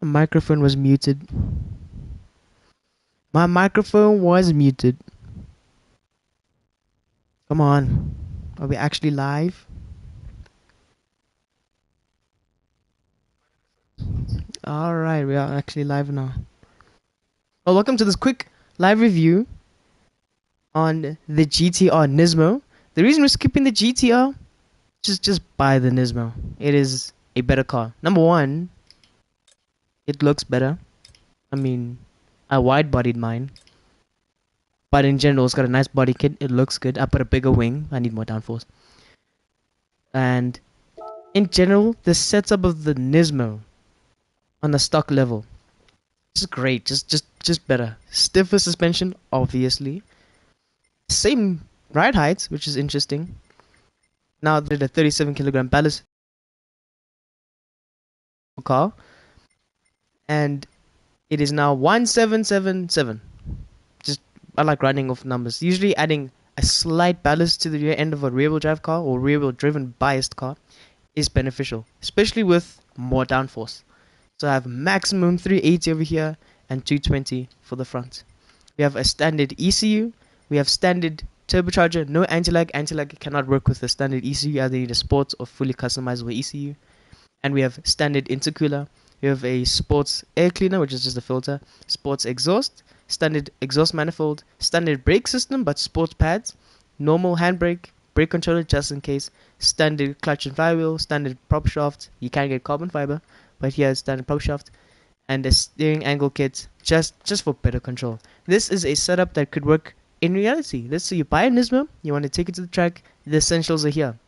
My microphone was muted. My microphone was muted. Come on. Are we actually live? Alright, we are actually live now. Well, welcome to this quick live review on the GTR Nismo. The reason we're skipping the GTR, just buy the Nismo. It is a better car. Number one, it looks better. I mean, I wide-bodied mine. But in general, it's got a nice body kit. It looks good. I put a bigger wing. I need more downforce. And in general, the setup of the Nismo on the stock level is great. Just better. Stiffer suspension, obviously. Same ride height, which is interesting. Now they did a 37 kilogram ballast car, and it is now 1777. Just I like rounding off numbers. Usually adding a slight ballast to the rear end of a rear wheel drive car or rear wheel driven biased car is beneficial, especially with more downforce. So I have maximum 380 over here and 220 for the front. We have a standard ECU. We have standard turbocharger, no anti-lag. Anti-lag cannot work with the standard ECU. Either need a sports or fully customizable ECU. And we have standard intercooler. We have a sports air cleaner, which is just a filter. Sports exhaust, standard exhaust manifold, standard brake system, but sports pads, normal handbrake, brake controller just in case, standard clutch and flywheel, standard prop shaft. You can get carbon fiber, but here it's standard prop shaft, and a steering angle kit just for better control. This is a setup that could work in reality. Let's say you buy a Nismo, you want to take it to the track, the essentials are here.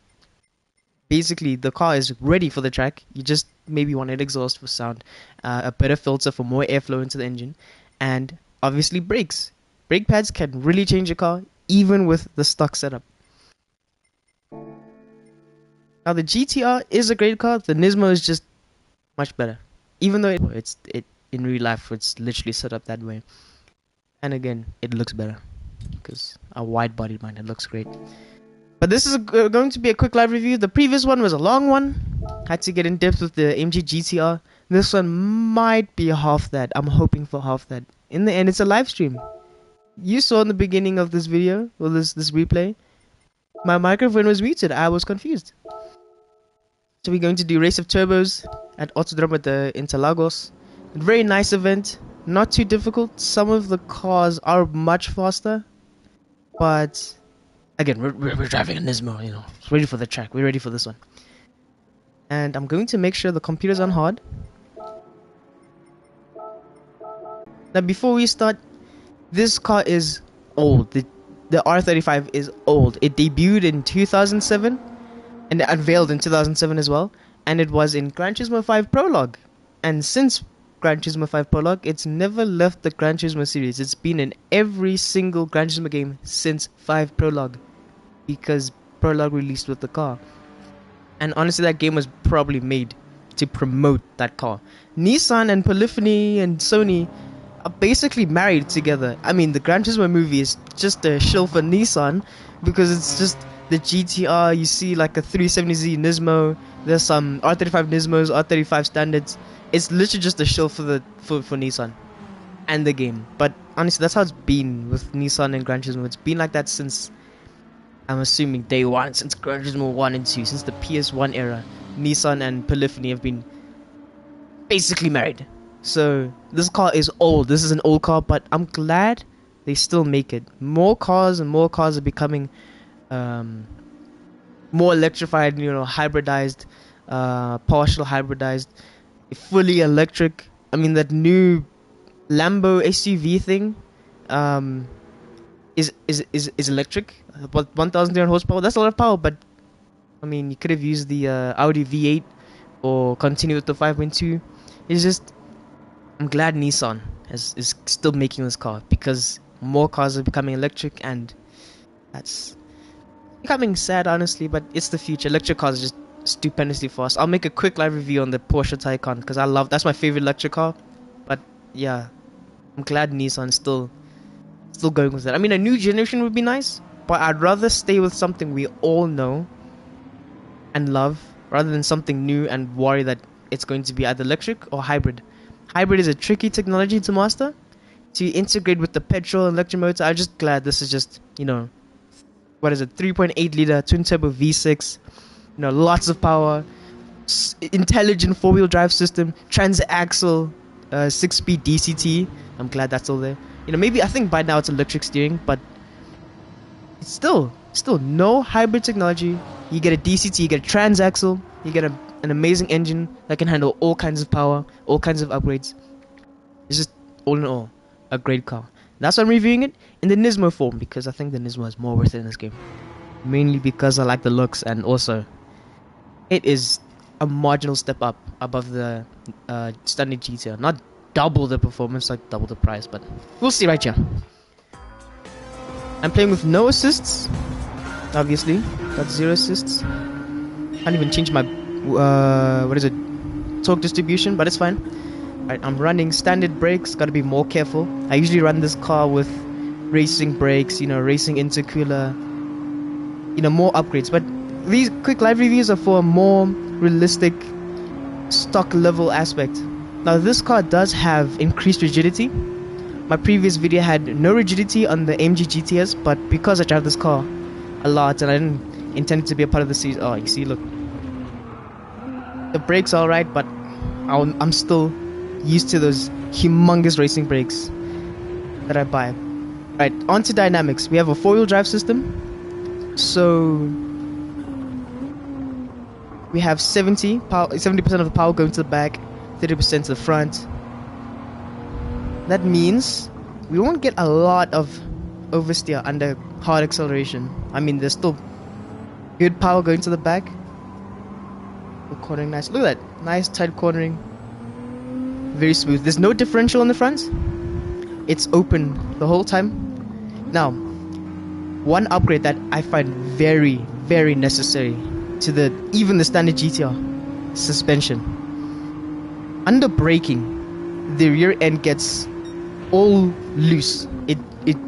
Basically, the car is ready for the track. You just maybe want an exhaust for sound, a better filter for more airflow into the engine, and obviously brakes. Brake pads can really change a car, even with the stock setup. Now the GTR is a great car. The Nismo is just much better, even though it in real life it's literally set up that way. And again, it looks better because a wide-bodied mine. It looks great. But this is going to be a quick live review. The previous one was a long one. Had to get in depth with the MG GTR. This one might be half that. I'm hoping for half that. In the end, it's a live stream. You saw in the beginning of this video, or this replay, my microphone was muted. I was confused. So we're going to do Race of Turbos at Autodrome at the Interlagos. Very nice event. Not too difficult. Some of the cars are much faster. But again, we're driving a Nismo, you know. It's ready for the track. We're ready for this one. And I'm going to make sure the computer's on hard. Now before we start, this car is old. The R35 is old. It debuted in 2007 and unveiled in 2007 as well. And it was in Gran Turismo 5 Prologue. And since Gran Turismo 5 Prologue, it's never left the Gran Turismo series. It's been in every single Gran Turismo game since 5 Prologue, because Prologue released with the car. And honestly, that game was probably made to promote that car. Nissan and Polyphony and Sony are basically married together. I mean, the Gran Turismo movie is just a shill for Nissan because it's just the GTR. You see like a 370Z Nismo. There's some R35 Nismos, R35 standards. It's literally just a shill for Nissan and the game. But honestly, that's how it's been with Nissan and Gran Turismo. It's been like that since, I'm assuming, day one, since Gran Turismo 1 and 2, since the PS1 era. Nissan and Polyphony have been basically married. So this car is old. This is an old car, but I'm glad they still make it. More cars are becoming more electrified, you know, hybridized, partial hybridized, fully electric. I mean, that new Lambo SUV thing is electric. About 1,300 horsepower. That's a lot of power, but I mean, you could have used the Audi V8 or continue with the 5.2. It's just, I'm glad Nissan is still making this car, because more cars are becoming electric, and that's becoming sad, honestly, but it's the future. Electric cars are just stupendously fast. I'll make a quick live review on the Porsche Taycan because that's my favorite electric car. But yeah, I'm glad Nissan's still going with that. I mean, a new generation would be nice, but I'd rather stay with something we all know and love rather than something new and worry that it's going to be either electric or hybrid. Hybrid is a tricky technology to master, to integrate with the petrol and electric motor. I'm just glad this is just, what is it, 3.8 liter twin turbo V6, lots of power, intelligent four-wheel drive system, transaxle, 6-speed DCT. I'm glad that's all there. Maybe I think by now it's electric steering, but it's still no hybrid technology. You get a DCT, you get a transaxle, you get an amazing engine that can handle all kinds of power, all kinds of upgrades. It's just, all in all, a great car. That's why I'm reviewing it in the Nismo form, because I think the Nismo is more worth it in this game. Mainly because I like the looks, and also it is a marginal step up above the standard GTR. Not double the performance, like double the price, but we'll see right here. I'm playing with no assists, obviously. Got 0 assists. Can't even change my torque distribution, but it's fine. Alright, I'm running standard brakes. Gotta be more careful. I usually run this car with racing brakes, racing intercooler, more upgrades. But these quick live reviews are for a more realistic stock level aspect. Now this car does have increased rigidity. My previous video had no rigidity on the AMG GTS, but because I drive this car a lot and I didn't intend it to be a part of the series. Oh, you see, look. The brakes are alright, but I'm still used to those humongous racing brakes that I buy. Right, onto dynamics. We have a 4-wheel drive system. So we have 70% of the power going to the back, 30% to the front. That means we won't get a lot of oversteer under hard acceleration. I mean, there's still good power going to the back. The cornering nice. Look at that. Nice tight cornering. Very smooth. There's no differential on the front. It's open the whole time. Now, one upgrade that I find very, very necessary to even the standard GTR: suspension. Under braking, the rear end gets all loose. It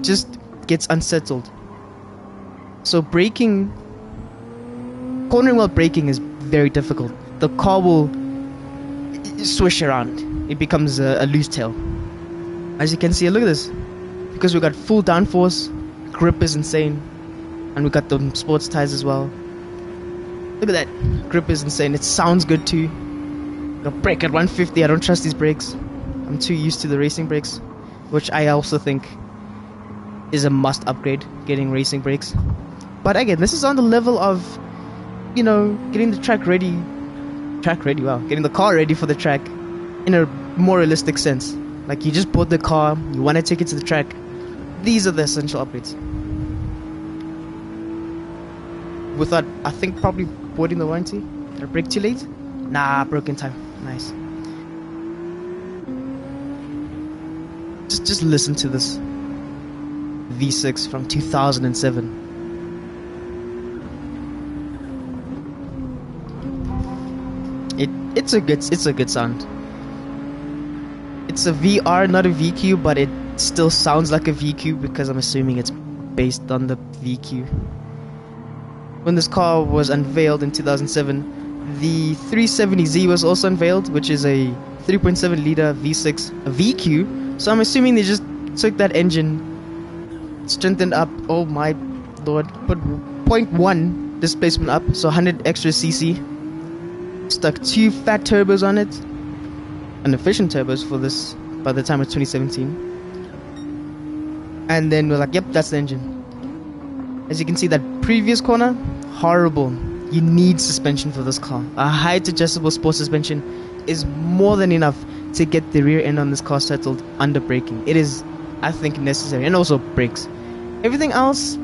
just gets unsettled. So cornering while braking is very difficult. The car will swish around. It becomes a loose tail. As you can see, look at this. Because we got full downforce, grip is insane, and we got the sports tires as well. Look at that. Grip is insane. It sounds good too. Got brake at 150. I don't trust these brakes. I'm too used to the racing brakes, which I also think is a must upgrade, getting racing brakes. But again, this is on the level of, getting the track ready. Wow. Getting the car ready for the track in a more realistic sense. Like, you just bought the car, you want to take it to the track. These are the essential upgrades. Without, I think, probably voiding the warranty. Did I brake too late? Nah, broke in time. Nice. Just listen to this V6 from 2007. It's a good sound. It's a VR, not a VQ, but it still sounds like a VQ because I'm assuming it's based on the VQ. When this car was unveiled in 2007, the 370Z was also unveiled, which is a 3.7 liter V6, a VQ. So I'm assuming they just took that engine, strengthened up, oh my lord, put 0.1 displacement up, so 100 extra cc, stuck 2 fat turbos on it, and efficient turbos for this by the time of 2017. And then we're like, yep, that's the engine. As you can see, that previous corner, horrible. You need suspension for this car. A height adjustable sports suspension is more than enough to get the rear end on this car settled under braking. It is, I think, necessary. And also brakes. Everything else,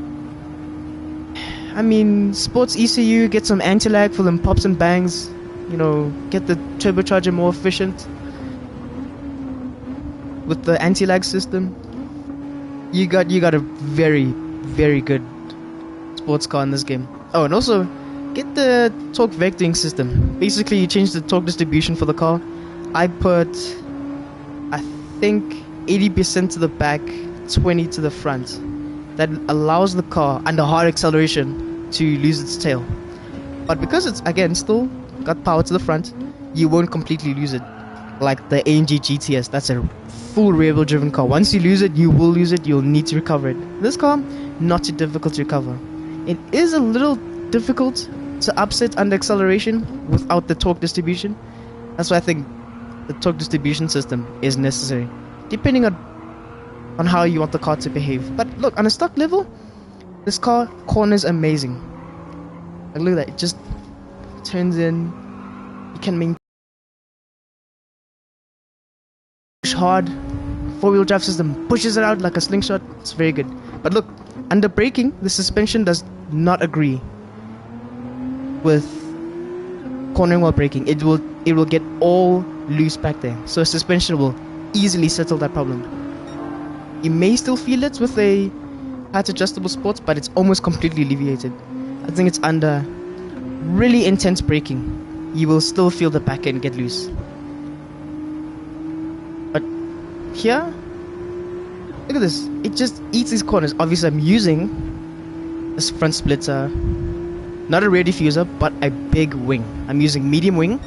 I mean, sports ECU, get some anti-lag for them pops and bangs. Get the turbocharger more efficient with the anti-lag system. You got a very, very good sports car in this game. Oh, and also get the torque vectoring system. Basically, you change the torque distribution for the car. I put, I think, 80% to the back, 20 to the front. That allows the car under hard acceleration to lose its tail. But because it's, again, still got power to the front, you won't completely lose it. like the AMG GTS. That's a full rear-wheel driven car. Once you lose it, you will lose it. You'll need to recover it. This car, not too difficult to recover. It is a little difficult to upset under acceleration without the torque distribution. That's why I think the torque distribution system is necessary, depending on how you want the car to behave. But look, on a stock level, this car corners amazing. Like, look at that, it just turns in. You can maintain hard. Four-wheel drive system pushes it out like a slingshot. It's very good. But look, under braking, the suspension does not agree with cornering while braking. It will get all loose back there. So suspension will easily settle that problem. You may still feel it with a height adjustable sports, but it's almost completely alleviated. I think it's under really intense braking. You will still feel the back end get loose. But here, look at this. It just eats these corners. Obviously, I'm using this front splitter. Not a rear diffuser, but a big wing. I'm using medium wing.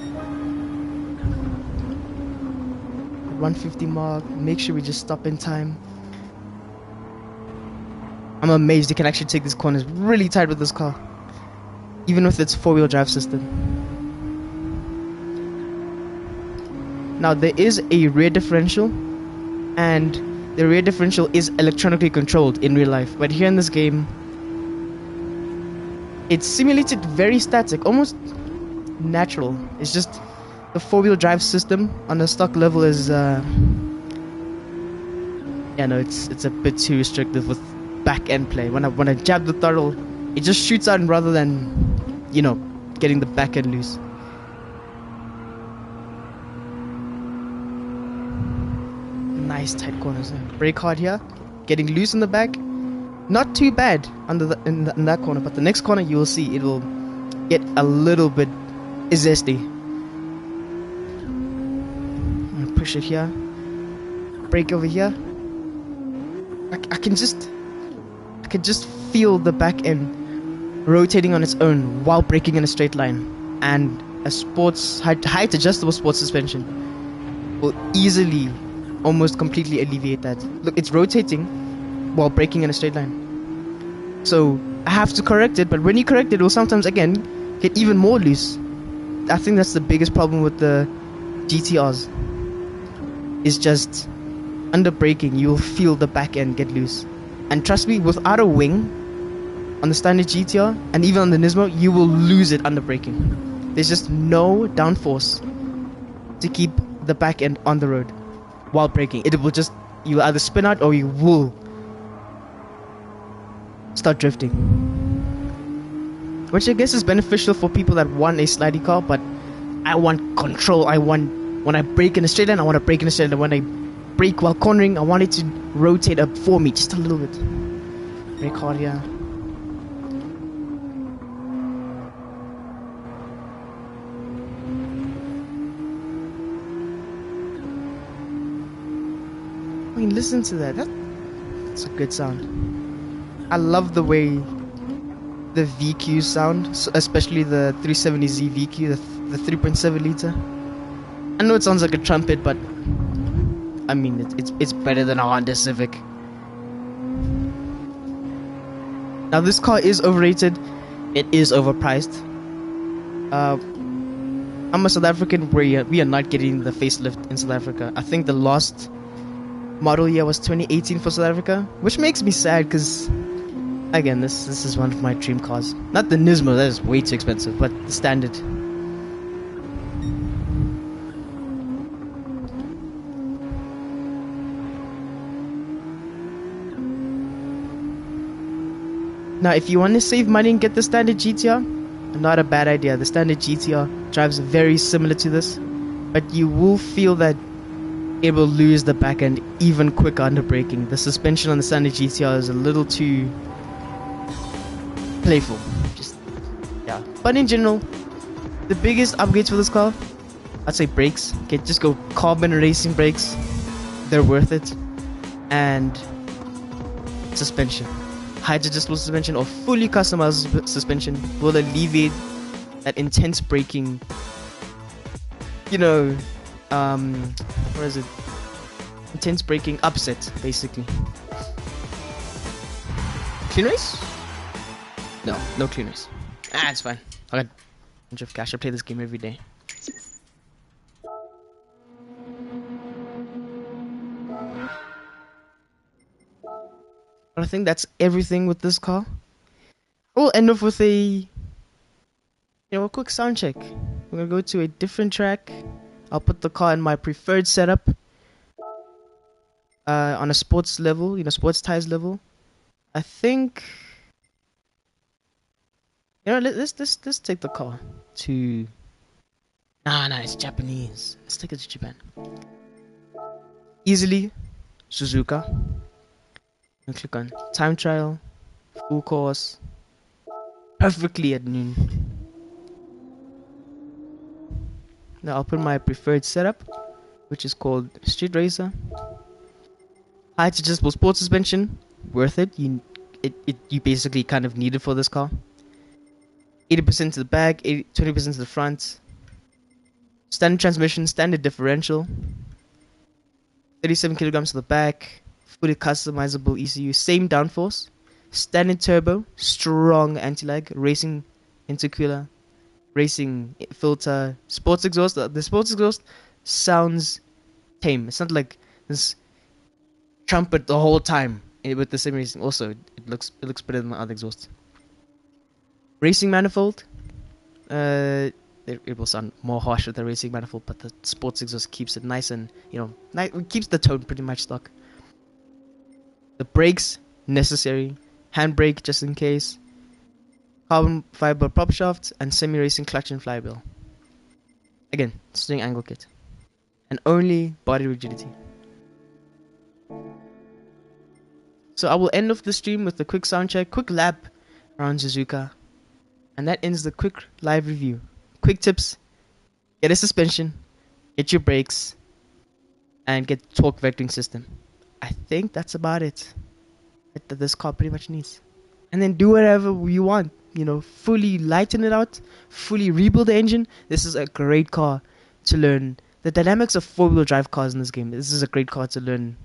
150 mark. Make sure we just stop in time. I'm amazed you can actually take these corners really tight with this car, even with its four-wheel drive system. Now there is a rear differential, and the rear differential is electronically controlled in real life, but here in this game it's simulated very static, almost natural. It's just the four-wheel drive system on the stock level is it's a bit too restrictive with back end play. When I jab the throttle, it just shoots out rather than, getting the back end loose. Nice tight corners there. Brake hard here, getting loose in the back. Not too bad in that corner, but the next corner you will see it will get a little bit zesty. I'm gonna push it here. Brake over here. I can just feel the back end rotating on its own while braking in a straight line, and a sports height adjustable sports suspension will easily, almost completely alleviate that. Look, it's rotating while braking in a straight line. So I have to correct it, but when you correct it will sometimes again get even more loose. I think that's the biggest problem with the GTRs. Is just under braking you'll feel the back end get loose. And trust me, without a wing on the standard GTR and even on the Nismo, you will lose it under braking. There's just no downforce to keep the back end on the road while braking. You'll either spin out or you will start drifting, which I guess is beneficial for people that want a slidey car, but I want control. When I brake in a straight line, I want to brake in a straight line. When I brake while cornering, I want it to rotate up for me just a little bit. Brake hard here. I mean, listen to that. That's a good sound. I love the way the VQs sound, especially the 370Z VQ, the 3.7 liter. I know it sounds like a trumpet, but I mean it's better than a Honda Civic. Now this car is overrated. It is overpriced. I'm a South African. We are not getting the facelift in South Africa. I think the last model year was 2018 for South Africa, which makes me sad because, again, this is one of my dream cars. Not the Nismo, that is way too expensive, but the standard. Now, if you want to save money and get the standard GTR, not a bad idea. The standard GTR drives very similar to this, but you will feel that it will lose the back end even quicker under braking. The suspension on the standard GTR is a little too playful. Yeah. But in general, the biggest upgrades for this car, I'd say brakes. Okay, just go carbon racing brakes. They're worth it. And suspension. Height adjustable suspension or fully customized suspension will alleviate that intense braking, what is it? Intense braking upset, basically. Clean race? No, no clean race. It's fine. I got a bunch of cash. I play this game every day. But I think that's everything with this car. We'll end off with a quick sound check. We're gonna go to a different track. I'll put the car in my preferred setup. On a sports level, sports tires level. I think, let's take the car to. Nah, it's Japanese. Let's take it to Japan. Easily, Suzuka. And click on time trial, full course, perfectly at noon. Now I'll put my preferred setup, which is called Street Racer. Height adjustable sports suspension, worth it. You basically kind of need it for this car. 80% to the back, 20% to the front. Standard transmission, standard differential. 37 kilograms to the back. Fully customizable ECU, same downforce. Standard turbo, strong anti-lag, racing intercooler, racing filter, sports exhaust. The sports exhaust sounds tame. It's not like this trumpet the whole time with the same racing. Also, it looks better than the other exhausts. Racing manifold. It will sound more harsh with the racing manifold, but the sports exhaust keeps it nice and keeps the tone pretty much stock. The brakes necessary, handbrake just in case. Carbon fiber prop shaft and semi-racing clutch and flywheel. Again, steering angle kit, and only body rigidity. So I will end off the stream with a quick sound check, quick lap around Suzuka, and that ends the quick live review. Quick tips: get a suspension, get your brakes, and get torque vectoring system. I think that's about it that this car pretty much needs. And then do whatever you want. Fully lighten it out, fully rebuild the engine. This is a great car to learn the dynamics of four-wheel drive cars in this game. This is a great car to learn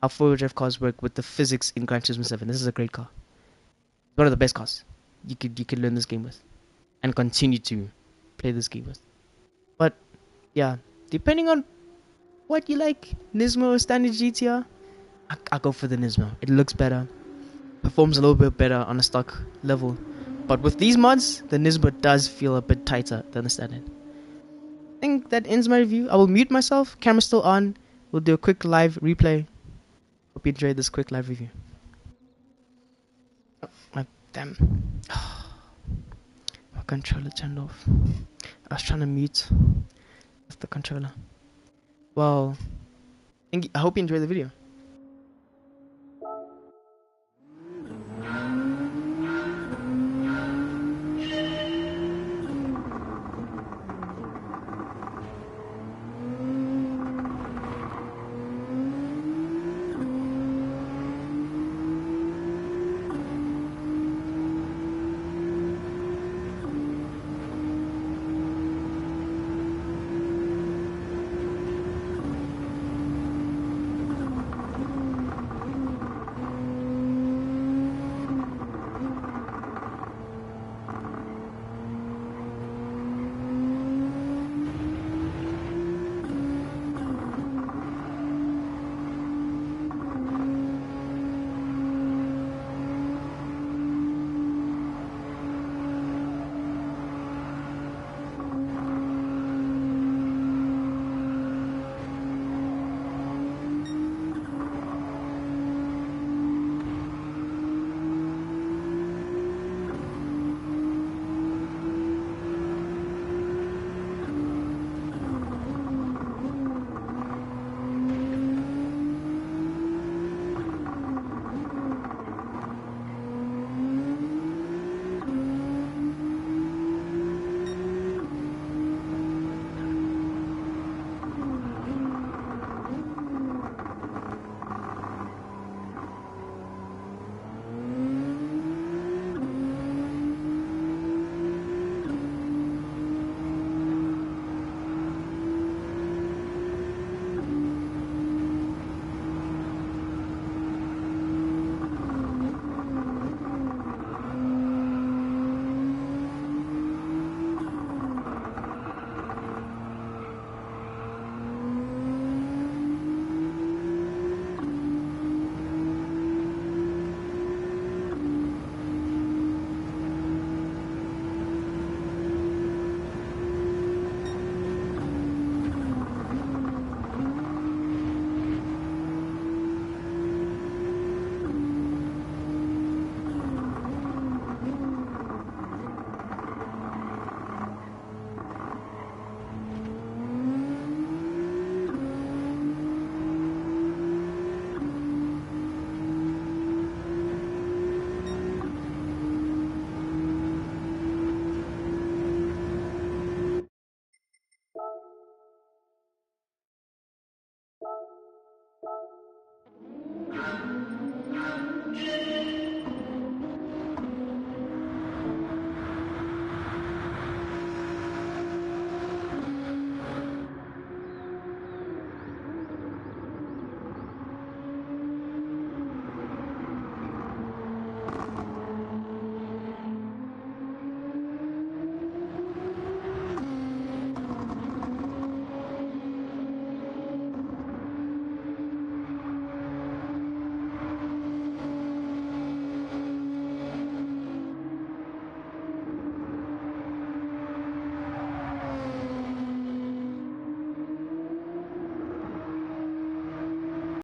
how four-wheel drive cars work with the physics in Gran Turismo 7. This is a great car. One of the best cars you could learn this game with and continue to play this game with. But yeah, depending on what you like, Nismo or standard GTR, I'll go for the Nismo. It looks better, performs a little bit better on a stock level. But with these mods, the Nismo does feel a bit tighter than the standard. I think that ends my review. I will mute myself. Camera's still on. We'll do a quick live replay. Hope you enjoyed this quick live review. Oh, damn. My controller turned off. I was trying to mute with the controller. Well, I hope you enjoyed the video.